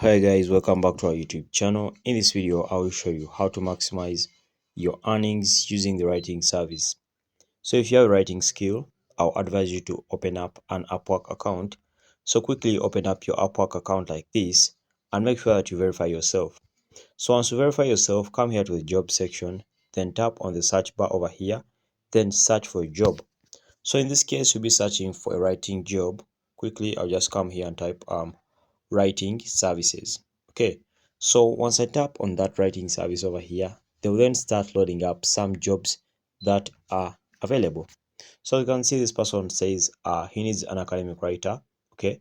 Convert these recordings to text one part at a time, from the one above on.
Hi guys, welcome back to our YouTube channel. In this video, I will show you how to maximize your earnings using the writing service. So if you have a writing skill, I'll advise you to open up an Upwork account. So quickly open up your Upwork account like this and make sure that you verify yourself. So once you verify yourself, come here to the job section, then tap on the search bar over here, then search for a job. So in this case, you'll be searching for a writing job. Quickly, I'll just come here and type writing services. Okay, so once I tap on that writing service over here, they will then start loading up some jobs that are available. So you can see this person says he needs an academic writer. Okay,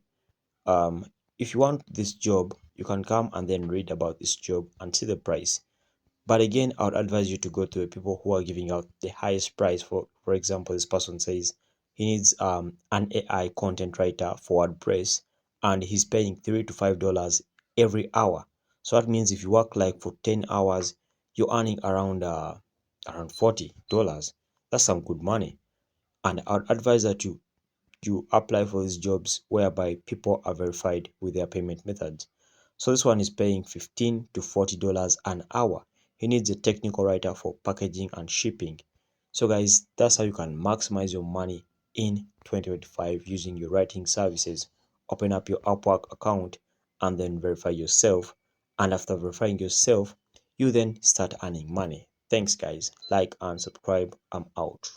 um if you want this job, you can come and then read about this job and see the price. But again, I would advise you to go to the people who are giving out the highest price. For example, this person says he needs an AI content writer for WordPress, and he's paying $3 to $5 every hour. So that means if you work like for 10 hours, you're earning around $40. That's some good money. And I would advise that you apply for these jobs whereby people are verified with their payment methods. So this one is paying $15 to $40 an hour. He needs a technical writer for packaging and shipping. So guys, that's how you can maximize your money in 2025 using your writing services. Open up your Upwork account and then verify yourself. And after verifying yourself, you then start earning money. Thanks guys. Like and subscribe. I'm out.